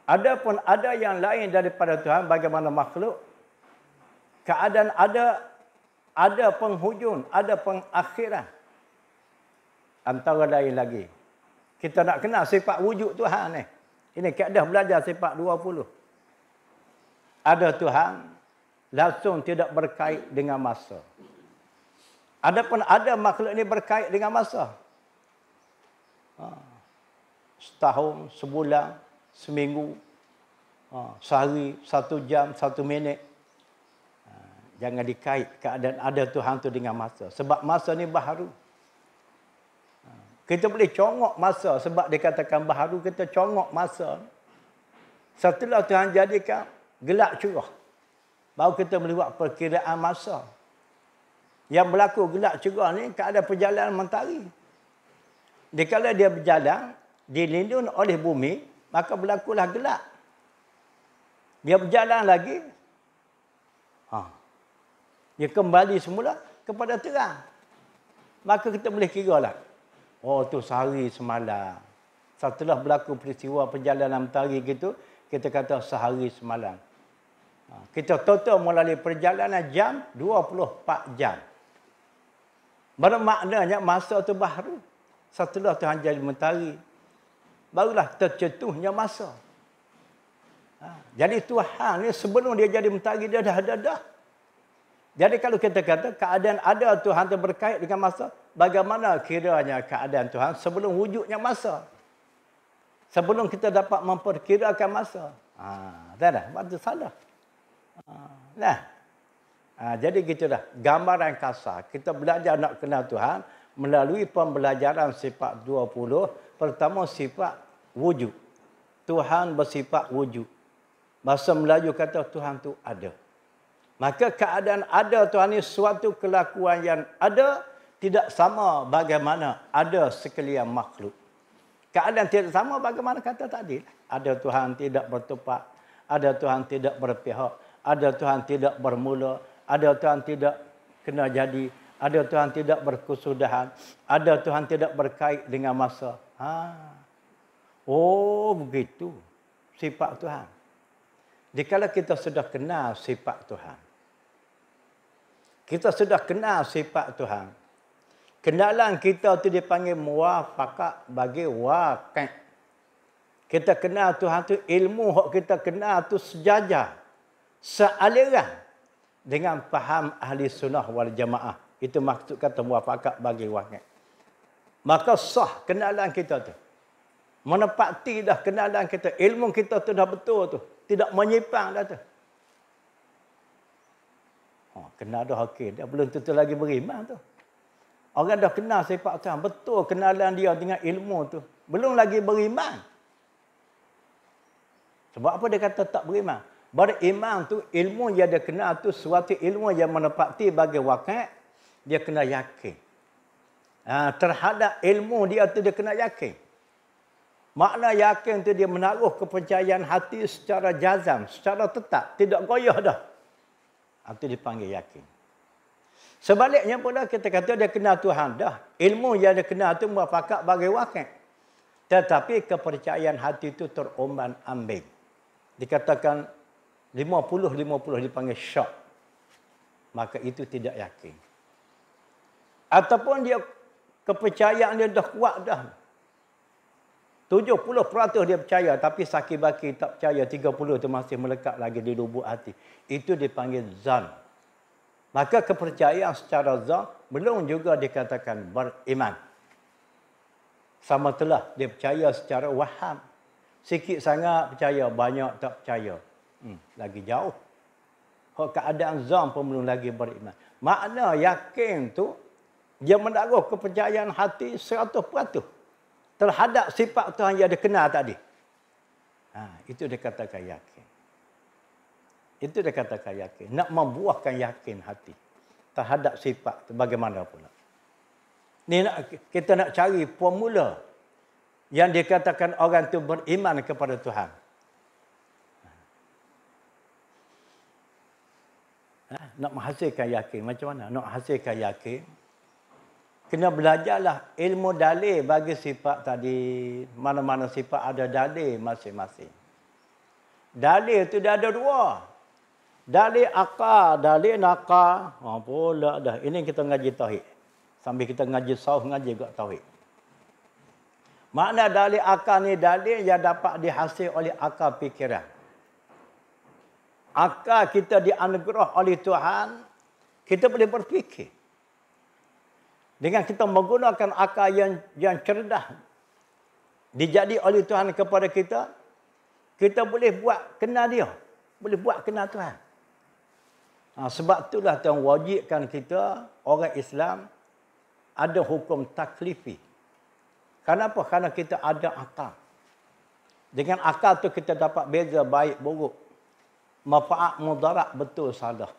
Adapun ada yang lain daripada Tuhan, bagaimana makhluk, keadaan ada penghujung, ada pengakhiran. Antara lain lagi. Kita nak kenal sifat wujud Tuhan ni. Ini kaedah belajar sifat 20. Ada Tuhan, langsung tidak berkait dengan masa. Adapun ada makhluk ini berkait dengan masa. Setahun, sebulan, seminggu, sehari, 1 jam, 1 minit. Jangan dikait keadaan ada Tuhan tu dengan masa. Sebab masa ni baharu. Kita boleh congok masa sebab dikatakan baharu, kita congok masa. Setelah Tuhan jadikan gelap cerah, baru kita boleh buat perkiraan masa. Yang berlaku gelap cerah ni keadaan perjalanan mentari. Dikala dia berjalan, dilindungi oleh bumi, maka berlakulah gelap. Dia berjalan lagi, dia kembali semula kepada terang. Maka kita boleh kira lah. Oh, tu sehari semalam. Setelah berlaku peristiwa perjalanan mentari gitu, kita kata sehari semalam. Kita total melalui perjalanan jam, 24 jam. Bermaknanya masa tu baru. Setelah Tuhan jadi mentari, barulah tercetuhnya masa. Jadi Tuhan ni sebelum dia jadi mentari, dia dah. Jadi kalau kita kata keadaan ada Tuhan itu berkait dengan masa, bagaimana kiranya keadaan Tuhan sebelum wujudnya masa? Sebelum kita dapat memperkirakan masa. Tak dah, itu salah. Jadi gitulah. Gambaran kasar. Kita belajar nak kenal Tuhan melalui pembelajaran sifat 20. Pertama sifat wujud. Tuhan bersifat wujud. Bahasa Melayu kata Tuhan tu ada. Maka keadaan ada Tuhan ini suatu kelakuan yang ada tidak sama bagaimana ada sekalian makhluk. Keadaan tidak sama bagaimana kata tadi. Ada Tuhan tidak bertupak. Ada Tuhan tidak berpihak. Ada Tuhan tidak bermula. Ada Tuhan tidak kena jadi. Ada Tuhan tidak berkesudahan. Ada Tuhan tidak berkait dengan masa. Oh, begitu sifat Tuhan. Dikala kita sudah kenal sifat Tuhan. Kita sudah kenal sifat Tuhan. Kenalan kita tu dipanggil muwafaqah bagi waqi'. Kita kenal Tuhan tu, ilmu yang kita kenal tu sejajar, sealiran dengan faham ahli sunnah wal jamaah. Itu maksud kata muwafaqah bagi waqi'. Maka sah kenalan kita tu. Menepati dah kenalan kita. Ilmu kita tu dah betul tu. Tidak menyimpang dah tu. Kenal dah okey. Dia belum tentu lagi beriman tu. Orang dah kenal sifat Tuhan. Betul kenalan dia dengan ilmu tu. Belum lagi beriman. Sebab apa dia kata tak beriman? Beriman tu, ilmu yang dia kenal tu, suatu ilmu yang menepati bagi waqi', dia kena yakin. Terhadap ilmu dia tu dia kena yakin. Makna yakin tu dia menaruh kepercayaan hati secara jazam, secara tetap. Tidak goyah dah. Itu dipanggil yakin. Sebaliknya pula kita kata dia kenal Tuhan dah. Ilmu yang dia kenal tu muwafaqah bagi waqi'. Tetapi kepercayaan hati itu terombang ambing. Dikatakan 50-50 dipanggil syak. Maka itu tidak yakin. Ataupun dia kepercayaan dia dah kuat dah. 70% dia percaya, tapi saki-baki tak percaya, 30 itu masih melekat lagi di lubuk hati. Itu dipanggil zan. Maka kepercayaan secara zan belum juga dikatakan beriman. Sama telah dia percaya secara waham. Sikit sangat percaya, banyak tak percaya. Lagi jauh. Keadaan zan pun belum lagi beriman. Makna yakin tu, dia menaruh kepercayaan hati 100%. Terhadap sifat Tuhan yang dia kenal tadi. Itu dia katakan yakin. Itu dia katakan yakin. Nak membuahkan yakin hati. Terhadap sifat itu bagaimana pula. Ni kita nak cari formula. Yang dikatakan orang itu beriman kepada Tuhan. Nak menghasilkan yakin. Macam mana? Nak menghasilkan yakin. Kena belajarlah ilmu dalil bagi sifat tadi. Mana-mana sifat ada dalil masing-masing. Dalil tu dah ada dua. Dalil akal, dalil nakal. Pula dah. Ini kita ngaji tauhid. Sambil kita ngaji sahih, ngaji juga tauhid. Makna dalil akal ni dalil yang dapat dihasil oleh akal fikiran. Akal kita dianugerah oleh Tuhan, kita boleh berfikir. Dengan kita menggunakan akal yang cerdas dijadi oleh Tuhan kepada kita, kita boleh buat kenal dia. Boleh buat kenal Tuhan. Sebab itulah Tuhan wajibkan kita, orang Islam, ada hukum taklifi. Kenapa? Kerana kita ada akal. Dengan akal tu kita dapat beza baik buruk. Manfaat mudarat betul salah.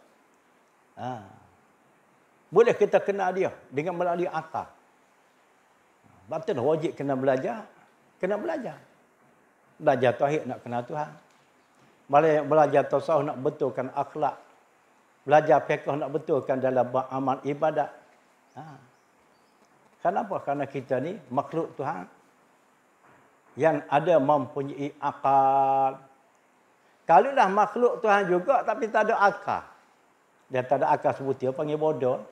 Boleh kita kenal dia dengan melalui akal. Betul wajib kena belajar. Kena belajar. Belajar tauhid nak kenal Tuhan. Belajar tasawuf nak betulkan akhlak. Belajar fiqh nak betulkan dalam amal ibadat. Kenapa? Karena kita ni makhluk Tuhan yang ada mempunyai akal. Kalau dah makhluk Tuhan juga tapi tak ada akal. Dia tak ada akal sebut dia panggil bodoh.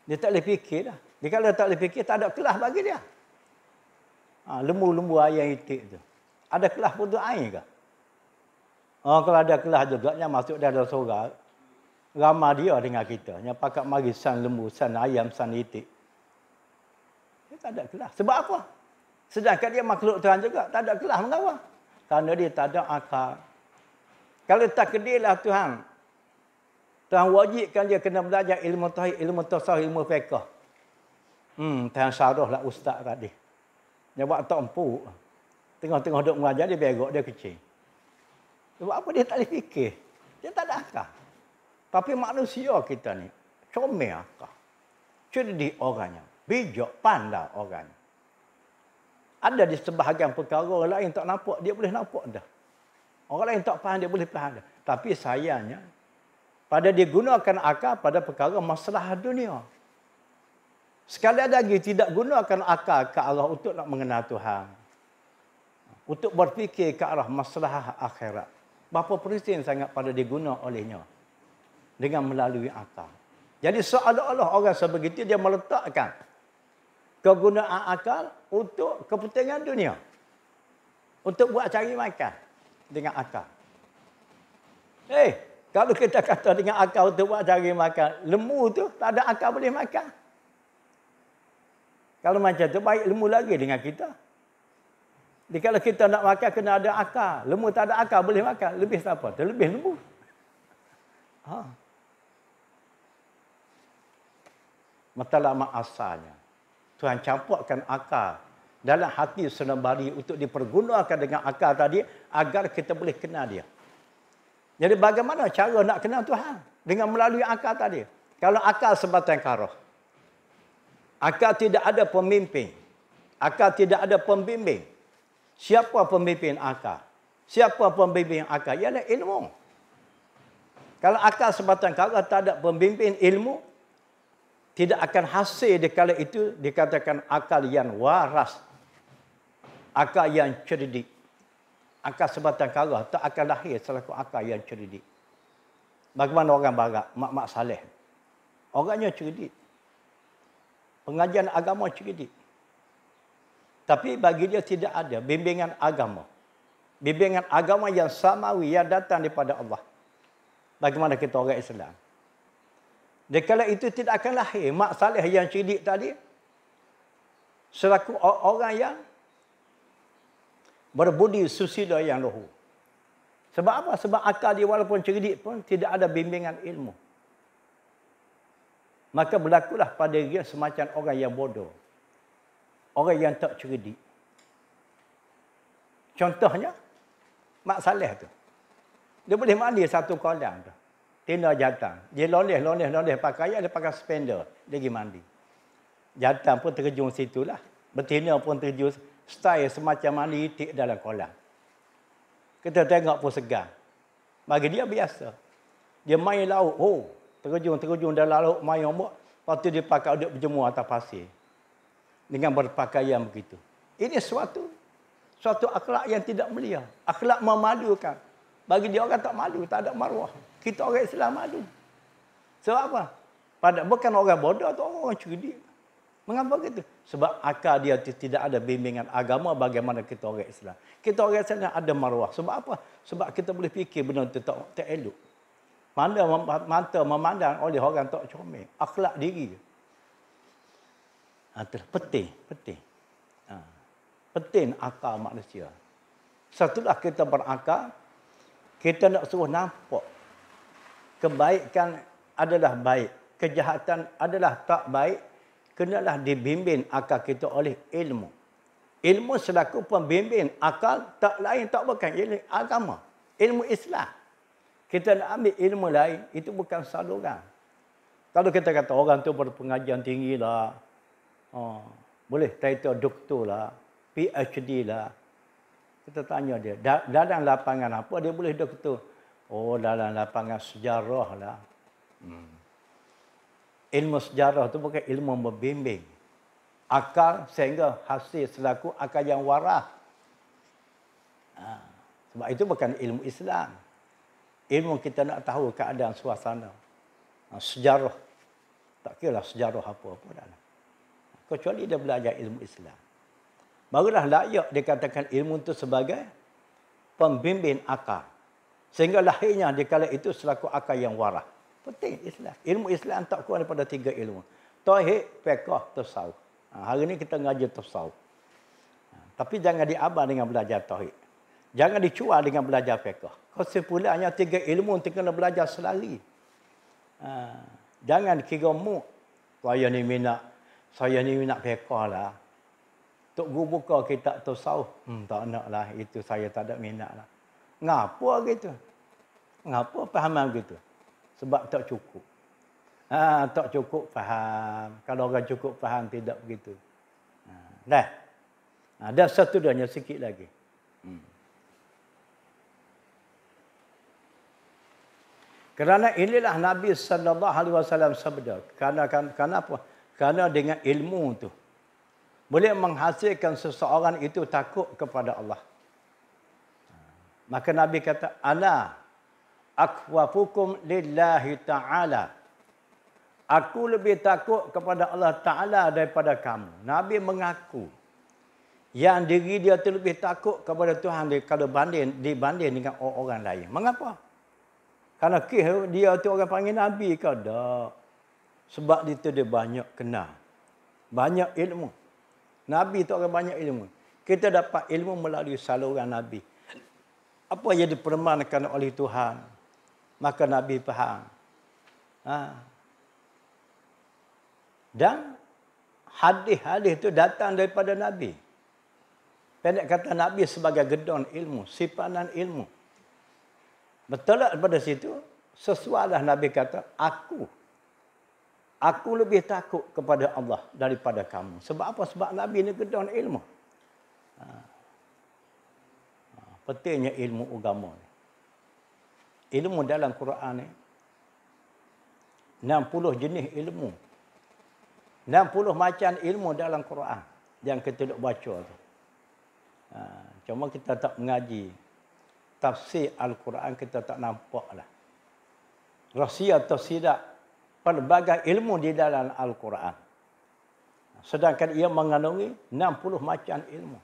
Dia tak boleh fikir dah. Dia kalau tak boleh fikir tak ada kelas bagi dia. Lembu-lembu ayam itik tu. Ada kelas putus air ke? Kalau ada kelas juga yang masuk dalam sorak. Ramah dia dengan kita. Yang pakat mari san lembu, san ayam, san itik. Dia tak ada kelas. Sebab apa? Sedangkan dia makhluk Tuhan juga. Tak ada kelas. Mengapa? Kerana dia tak ada akal. Kalau takdirlah Tuhan. Tuhan wajibkan dia kena belajar ilmu tauhid, ilmu tasawuf, ilmu fiqh. Tuhan syarah lah ustaz tadi. Dia buat tak empuk. Tengah-tengah duk mengajar dia berok, dia kecil. Sebab apa dia tak boleh fikir? Dia tak ada akal. Tapi manusia kita ni comel akal. Cerdik orangnya, bijak pandai orangnya. Ada di sebahagian perkara orang lain tak nampak, dia boleh nampak dah. Orang lain tak faham, dia boleh faham dah. Tapi sayangnya, pada dia gunakan akal pada perkara masalah dunia. Sekali lagi tidak gunakan akal ke arah untuk nak mengenal Tuhan. Untuk berfikir ke arah masalah akhirat. Berapa persen sangat pada diguna olehnya. Dengan melalui akal. Jadi seolah-olah orang sebegitu dia meletakkan kegunaan akal untuk kepentingan dunia. Untuk buat cari makan dengan akal. Kalau kita kata dengan akal untuk buat cari makan, lembu tu tak ada akal boleh makan. Kalau macam tu baik lembu lagi dengan kita. Jadi kalau kita nak makan kena ada akal. Lembu tak ada akal boleh makan. Lebih siapa? Lebih lembu. Matlamat asalnya. Tuhan campurkan akal dalam hati senembari untuk dipergunakan dengan akal tadi agar kita boleh kenal dia. Jadi bagaimana cara nak kenal Tuhan? Dengan melalui akal tadi. Kalau akal sebatang kara. Akal tidak ada pemimpin. Akal tidak ada pembimbing. Siapa pemimpin akal? Siapa pembimbing akal? Ialah ilmu. Kalau akal sebatang kara tak ada pembimbing ilmu, tidak akan hasil di kala itu dikatakan akal yang waras. Akal yang cerdik. Akal sebatang kara tak akan lahir selaku akal yang cerdik. Bagaimana orang barat, mak-mak saleh. Orangnya cerdik. Pengajian agama cerdik. Tapi bagi dia tidak ada bimbingan agama. Bimbingan agama yang samawi yang datang daripada Allah. Bagaimana kita orang Islam? Di kala itu tidak akan lahir mak saleh yang cerdik tadi selaku orang yang berbudi susila yang luhur. Sebab apa? Sebab akal dia walaupun cerdik pun tidak ada bimbingan ilmu. Maka berlakulah pada dia semacam orang yang bodoh. Orang yang tak cerdik. Contohnya, mak saleh tu. Dia boleh mandi satu kolam tu. Tina jatang. Dia loleh pakaian, dia pakai spender. Dia pergi mandi. Jatang pun terjun situlah. Betina pun terjun. Style semacam mandi itik dalam kolam. Kita tengok pun segar. Bagi dia biasa. Dia main laut. Terjun dalam laut, main ombak. Lepas tu dia pakai duduk berjemur atas pasir. Dengan berpakaian begitu. Ini suatu akhlak yang tidak mulia. Akhlak memalukan. Bagi dia orang tak malu, tak ada maruah. Kita orang Islam malu. Sebab apa? Bukan orang bodoh atau orang cerdik. Mengapa gitu? Sebab akal dia tidak ada bimbingan agama bagaimana kita orang Islam. Kita orang Islam ada maruah. Sebab apa? Sebab kita boleh fikir benda itu tak elok. Mata memandang oleh orang tak comel. Akhlak diri. Penting. Penting akal manusia. Setelah kita berakal, kita nak suruh nampak kebaikan adalah baik, kejahatan adalah tak baik, kenalah dibimbing akal kita oleh ilmu. Ilmu selaku pembimbing akal tak lain tak bukan ilmu agama, ilmu Islam. Kita nak ambil ilmu lain, itu bukan saluran. Kalau kita kata orang tu berpengajian tinggi lah, boleh title doktor lah, PhD lah. Kita tanya dia, dalam lapangan apa dia boleh doktor? Dalam lapangan sejarah lah. Ilmu sejarah itu bukan ilmu membimbing. Akal sehingga hasil selaku akal yang waras. Sebab itu bukan ilmu Islam. Ilmu kita nak tahu keadaan suasana. Sejarah. Tak kira lah sejarah apa-apa dah. Kecuali dia belajar ilmu Islam. Barulah layak dikatakan ilmu itu sebagai pembimbing akal. Sehingga lahirnya di kala itu selaku akal yang waras. Penting Islam. Ilmu Islam tak kurang daripada 3 ilmu. Tauhid, fiqh, tasawuf. Hari ini kita ngaji tasawuf. Tapi jangan diabah dengan belajar tauhid. Jangan dicual dengan belajar fiqh. Kesimpulannya 3 ilmu yang kena belajar selari. Jangan kira mu. Saya ni minat fiqh lah. Tok guru buka kitab tasawuf. Tak nak lah. Itu saya tak ada minat lah. Ngapa gitu? Ngapa fahaman gitu? Sebab tak cukup. Tak cukup faham. Kalau orang cukup faham, tidak begitu. Dah. Ada satu duanya sikit lagi. Kerana inilah Nabi SAW sabda. Kenapa? Kerana dengan ilmu tu boleh menghasilkan seseorang itu takut kepada Allah. Maka Nabi kata, ana akhwafukum lillahi ta'ala. Aku lebih takut kepada Allah Ta'ala daripada kamu. Nabi mengaku yang diri dia tu lebih takut kepada Tuhan kalau dibanding dengan orang lain. Mengapa? Kerana dia tu orang panggil Nabi ke? Tak. Sebab itu dia banyak kenal. Banyak ilmu. Nabi tu orang banyak ilmu. Kita dapat ilmu melalui saluran Nabi. Apa yang dipermankan oleh Tuhan, maka Nabi faham. Dan hadis-hadis itu datang daripada Nabi. Pendek kata Nabi sebagai gedon ilmu, simpanan ilmu. Betul tak pada situ? Sesuailah Nabi kata, aku lebih takut kepada Allah daripada kamu. Sebab apa? Sebab Nabi ni gedon ilmu. Pentingnya ilmu agama ni. Ilmu dalam Quran ni 60 jenis ilmu. 60 macam ilmu dalam Quran yang kita duk baca tu. Cuma kita tak mengaji tafsir Al-Quran, kita tak nampaklah rahsia tafsirat pelbagai ilmu di dalam Al-Quran. Sedangkan ia mengandungi 60 macam ilmu.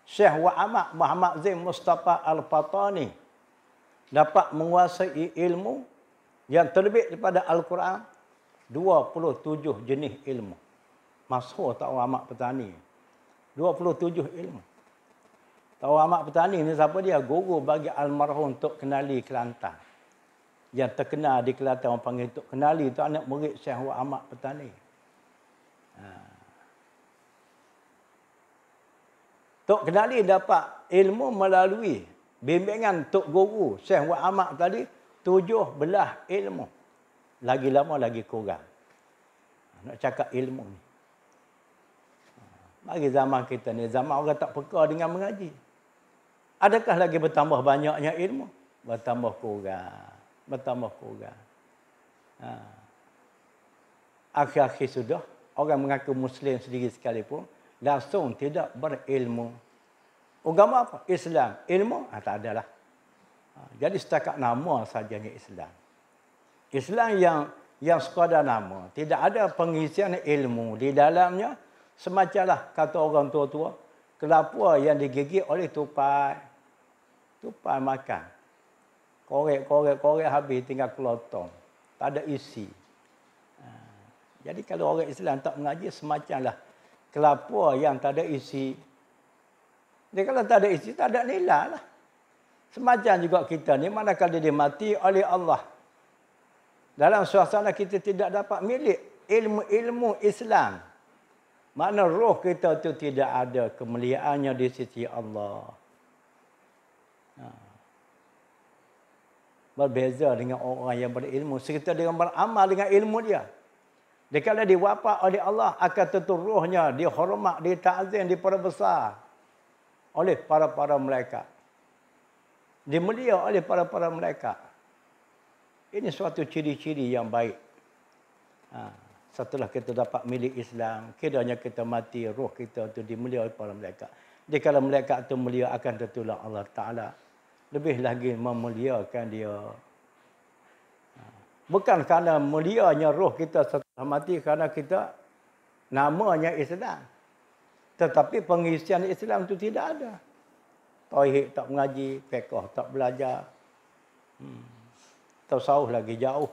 Syekh Wa'amak Muhammad Zain Mustafa Al-Fatani dapat menguasai ilmu yang terlebih daripada Al-Quran 27 jenis ilmu. Masyhur tak Wa'amak Petani. 27 ilmu. Tahu Wa'amak Petani ni siapa dia? Guru bagi almarhum Tok Kenali Kelantan. Yang terkenal di Kelantan orang panggil Tok Kenali tu anak murid Syekh Wa'amak Petani. Tok Kenali dapat ilmu melalui bimbingan Tok Guru Syekh Wa'amak tadi 17 ilmu. Lagi lama lagi kurang. Nak cakap ilmu ni. Bagi zaman kita ni, zaman orang tak peka dengan mengaji. Adakah lagi bertambah banyaknya ilmu? Bertambah kurang. Bertambah kurang. Akhir-akhir sudah, orang mengaku Muslim sendiri sekalipun, langsung tidak berilmu. Agama apa? Islam. Ilmu? Tak adalah. Jadi setakat nama sajanya Islam. Islam yang sekadar nama. Tidak ada pengisian ilmu di dalamnya. Semacamlah kata orang tua-tua, kelapa yang digigit oleh tupai. Tupai makan. Korek habis tinggal kelotong. Tak ada isi. Jadi kalau orang Islam tak mengaji, semacamlah kelapa yang tak ada isi. Dia kalau tak ada isi, tak ada nilai lah. Semacam juga kita ni, manakala dia mati oleh Allah. Dalam suasana kita tidak dapat milik ilmu-ilmu Islam. Makna roh kita tu tidak ada kemuliaannya di sisi Allah. Berbeza dengan orang yang berilmu. Serta dengan beramal dengan ilmu dia. Dia kalau diwafat oleh Allah, akan tentu rohnya dihormat, ditazim, diperbesar oleh para-para malaikat. Dimulia oleh para-para malaikat. Ini suatu ciri-ciri yang baik. Setelah kita dapat milik Islam, kiranya kita mati, roh kita itu dimulia oleh para malaikat. Di kala malaikat itu mulia akan tertulah Allah Ta'ala. Lebih lagi memuliakan dia. Bukan kerana mulianya roh kita setelah mati, kerana kita namanya Islam. Tetapi pengisian Islam itu tidak ada. Tauhid tak mengaji, fiqh tak belajar. Tasawuf lagi jauh.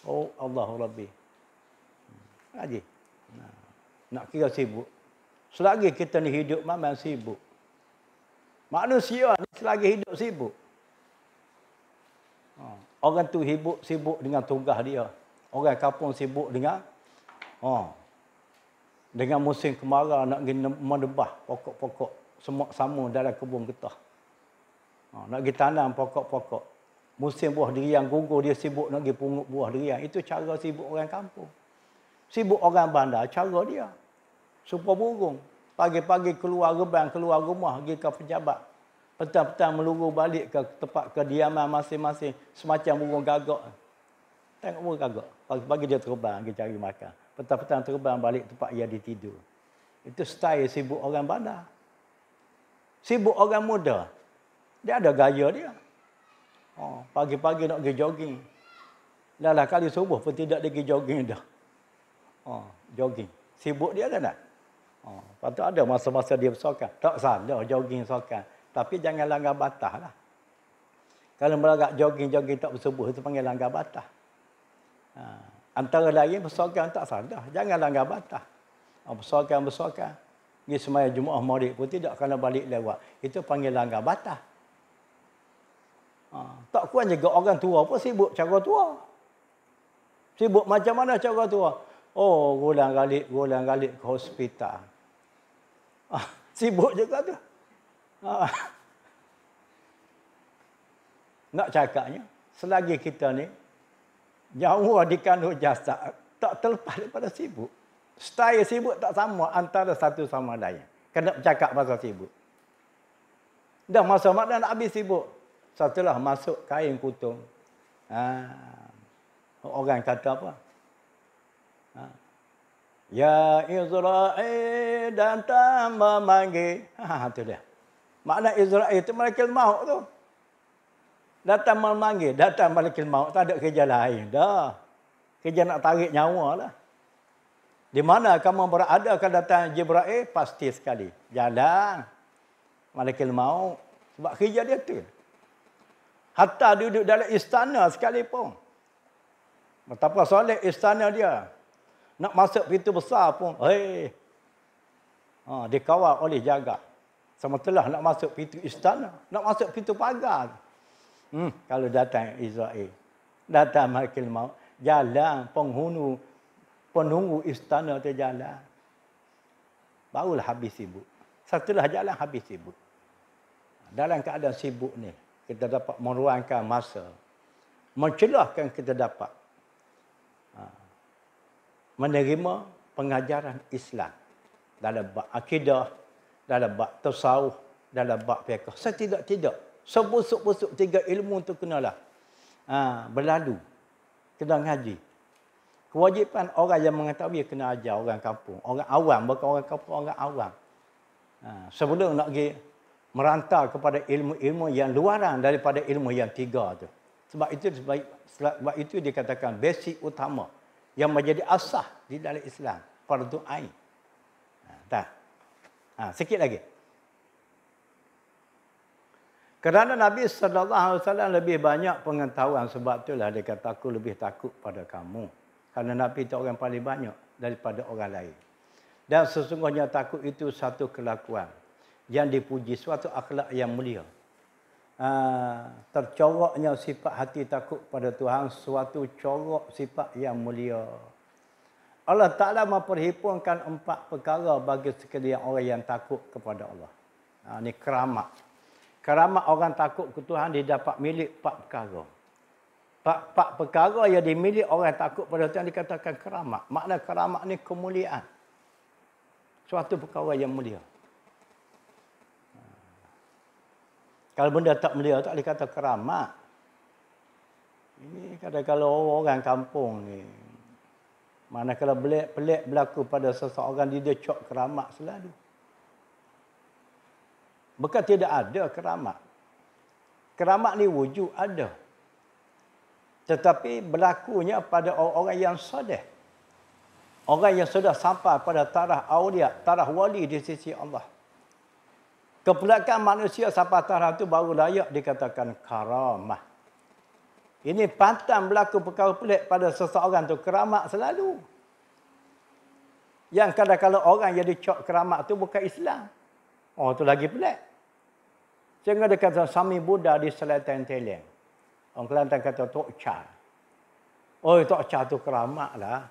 Oh Allahu Rabbi. Ngaji. Nak kira sibuk. Selagi kita ni hidup memang sibuk. Manusia ni selagi hidup sibuk. Orang tu sibuk dengan tugas dia. Orang kampung sibuk dengan musim kemarau nak pergi menebah pokok-pokok semak sama dalam kebun getah. Nak pergi tanam pokok-pokok. Musim buah durian gugur, dia sibuk nak pergi pungut buah durian. Itu cara sibuk orang kampung. Sibuk orang bandar, cara dia. Supaya burung. Pagi-pagi keluar rebang, keluar rumah, pergi ke pejabat. Petang-petang meluru balik ke tempat kediaman masing-masing. Semacam burung gagak. Tengok burung gagak. Pagi-pagi dia terbang, pergi cari makan. Petang-petang terbang balik tempat dia ditidur. Itu style sibuk orang bandar. Sibuk orang muda. Dia ada gaya dia. Pagi-pagi nak pergi jogging. Dah kali subuh pun tidak dia pergi jogging dah. Jogging. Sibuk dia kan tak? Lepas tu ada masa-masa dia bersokan. Tak salah jogging sokan. Tapi jangan langgar batas lah. Kalau melagak jogging-jogging tak bersubuh, itu panggil langgar batas. Antara lain bersokan tak salah. Jangan langgar batas. Bersokan. Dia semaya Jumaat Maulid pun tidak kena balik lewat. Itu panggil langgar batas. Tak kuat juga orang tua pun sibuk cara tua. Sibuk macam mana cara tua? Gulang-galik ke hospital. Sibuk juga tu. Nak cakapnya, selagi kita ni nyawa dikandung jasad, tak terlepas daripada sibuk. Style sibuk tak sama antara satu sama lain. Kena bercakap pasal sibuk. Dah masa mak nak habis sibuk. Setelah masuk kain kutung. Orang kata apa? Ya Israel datang memanggil. Itu dia. Makna Israel itu malaikat maut tu. Datang memanggil. Datang malaikat maut. Tak ada kerja lain dah. Kerja nak tarik nyawa lah. Di mana kamu berada akan datang Jibril? Pasti sekali. Jalan. Malaikat maut. Sebab kerja dia tu. Hatta duduk dalam istana sekalipun. Betapa soleh istana dia. Nak masuk pintu besar pun. Dikawal oleh jaga. Sementara nak masuk pintu istana. Nak masuk pintu pagar. Kalau datang Israel. Datang malaikat maut. Jalan penunggu istana tu jalan. Barulah habis sibuk. Setelah jalan habis sibuk. Dalam keadaan sibuk ni. Kita dapat meruangkan masa. Mencelahkan kita dapat. Menerima pengajaran Islam. Dalam bab akidah. Dalam bab tasawuf. Dalam bab fiqh. Setidak-tidak. Sebusuk-busuk 3 ilmu tu kenalah. Berlalu. Kena ngaji. Kewajipan orang yang mengetahui kena ajar orang kampung. Orang awam. Bukan orang kampung, orang awam. Sebelum nak pergi merantau kepada ilmu-ilmu yang luaran daripada ilmu yang 3 tu. Sebab itu dikatakan basic utama. Yang menjadi asas di dalam Islam. Fardu ain. Sikit lagi. Kerana Nabi SAW lebih banyak pengetahuan. Sebab itulah dia kata aku lebih takut pada kamu. Kerana Nabi itu orang paling banyak daripada orang lain. Dan sesungguhnya takut itu satu kelakuan. Yang dipuji, suatu akhlak yang mulia. Tercoroknya sifat hati takut pada Tuhan, suatu corok sifat yang mulia. Allah Ta'ala memperhimpunkan 4 perkara bagi sekalian orang yang takut kepada Allah. Ini keramat. Keramat orang takut ke Tuhan, dia dapat milik 4 perkara. 4 perkara yang dimiliki orang yang takut pada Tuhan dikatakan keramat. Makna keramat ni kemuliaan. Suatu perkara yang mulia. Kalau benda tak mulia tak boleh kata keramat. Ini kata kalau orang kampung ni Manakala pelik berlaku pada seseorang, dia cok keramat selalu. Bukan tidak ada keramat. Keramat ni wujud ada. Tetapi berlakunya pada orang-orang yang soleh. Orang yang sudah sampai pada taraf aulia, taraf wali di sisi Allah. Kepulakan manusia sampai taraf itu baru layak dikatakan karamah. Ini pantang berlaku perkara pelik pada seseorang tu keramat selalu. Yang kadang-kadang orang yang dicok keramat tu bukan Islam. Oh, tu lagi pelik. Sehingga dia kata Sami Buddha di Selatan Thailand. Orang Kelantan kata Tok Cha. Oh, Tok Cha tu keramat lah.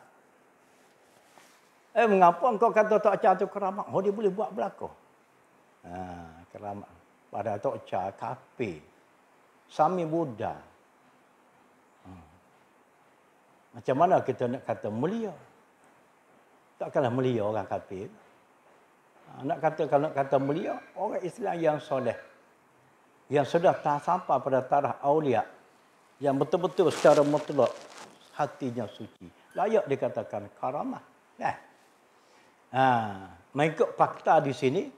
Mengapa engkau kata Tok Cha tu keramat? Oh, dia boleh buat berlaku. Keramat. Pada Tok Cha, kafir. Sami Buddha. Macam mana kita nak kata mulia? Takkanlah mulia orang kafir. Kalau nak kata mulia, orang Islam yang soleh. Yang sudah sampai pada taraf aulia. Yang betul-betul secara mutlak hatinya suci. Layak dikatakan karamah. Mengikut fakta di sini,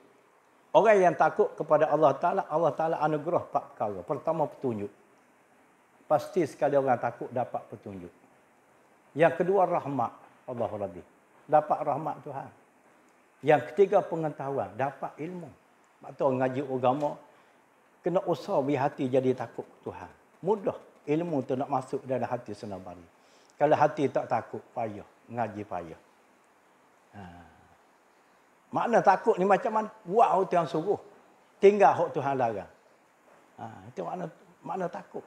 orang yang takut kepada Allah Ta'ala anugerah 4 perkara. Pertama, petunjuk. Pasti sekali orang takut dapat petunjuk. Yang kedua, rahmat. Allahu Rabbi. Dapat rahmat Tuhan. Yang ketiga, pengetahuan. Dapat ilmu. Maksudnya ngaji agama, kena usaha biar hati jadi takut Tuhan. Mudah. Ilmu tu nak masuk dalam hati senabari. Kalau hati tak takut, payah. Ngaji payah. Makna takut ni macam mana? Buat hak Tuhan suruh. Tinggal hak Tuhan larang. Itu makna takut.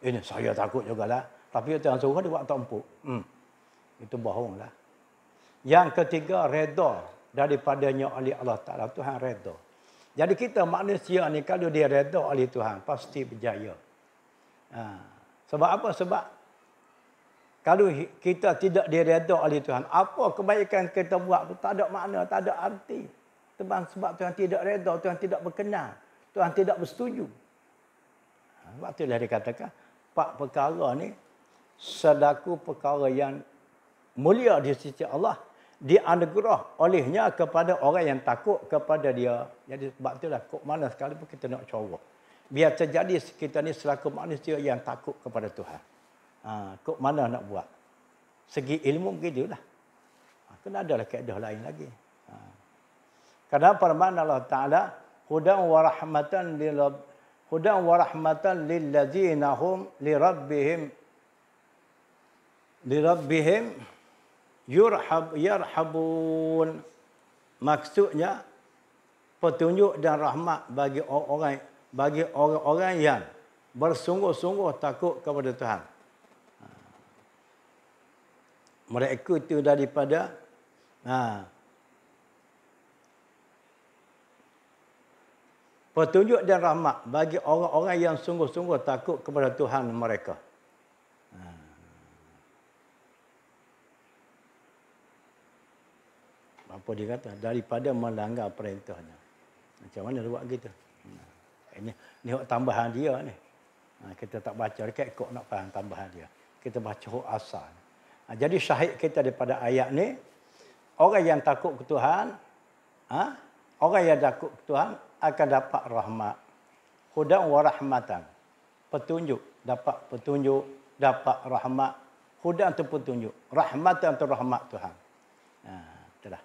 Ini saya takut jugalah. Tapi Tuhan suruh dia buat tak empuk. Itu bohonglah. Yang ketiga, redha daripadanya oleh Allah Ta'ala. Tuhan redha. Jadi kita manusia ni kalau dia redha oleh Tuhan, pasti berjaya. Sebab apa? Sebab kalau kita tidak diredha oleh Tuhan, apa kebaikan kita buat tu tak ada makna, tak ada arti. Sebab Tuhan tidak redha, Tuhan tidak berkenan, Tuhan tidak bersetuju. Sebab itulah dikatakan 4 perkara ni sedaku perkara yang mulia di sisi Allah, dianugerah olehnya kepada orang yang takut kepada dia. Jadi sebab itulah kok mana sekali pun kita nak corak. Biar terjadi kita ni selaku manusia yang takut kepada Tuhan. Kok mana nak buat? Segi ilmu begitulah. Kena adalah kaedah lain lagi. Kerana firman Allah Ta'ala, hudan wa rahmatan lil ladzina hum li rabbihim yarhabun. Maksudnya petunjuk dan rahmat bagi orang-orang yang bersungguh-sungguh takut kepada Tuhan. Mereka itu daripada petunjuk dan rahmat bagi orang-orang yang sungguh-sungguh takut kepada Tuhan mereka. Apa dia kata? Daripada melanggar perintahnya. Macam mana dia buat gitu? Ini tambahan dia ni. Kita tak baca dekat kok nak faham tambahan dia. Kita baca huruf asal. Jadi syahid kita daripada ayat ni, orang yang takut ke Tuhan, orang yang takut ke Tuhan akan dapat rahmat. Hudan wa rahmatan. Petunjuk, dapat petunjuk, dapat rahmat. Hudan tu petunjuk, rahmatan tu rahmat Tuhan. Itulah.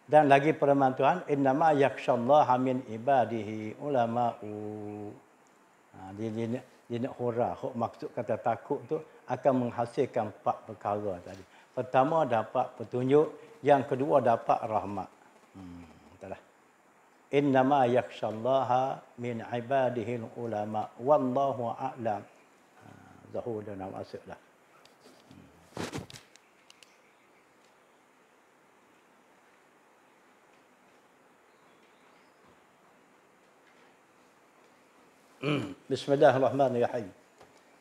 Dan lagi firman Tuhan, innama yakhshallaha min ibadihi ulama'u. Dia nak hurah. Maksud kata takut tu akan menghasilkan 4 perkara tadi. Pertama, dapat petunjuk. Yang kedua, dapat rahmat. Itulah. Innama yakhshallaha min ibadihi ulama. Wallahu a'lam. Zahur dan maksudlah. Bismillahirrahmanirrahim.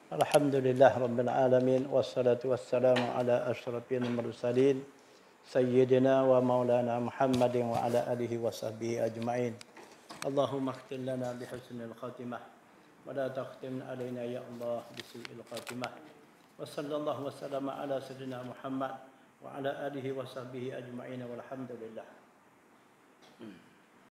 Alhamdulillah Rabbil Alamin. Wassalatu wassalamu ala ashrafil mursalin. Sayyidina wa maulana Muhammadin wa ala alihi wa sahbihi ajma'in. Allahumma akhtim lana bihusnil khatimah. Wa la takhtim alaina ya Allah bisu'il khatimah. Wa sallallahu wa sallama ala sayyidina Muhammad wa ala alihi wa sahbihi ajma'in walhamdulillah.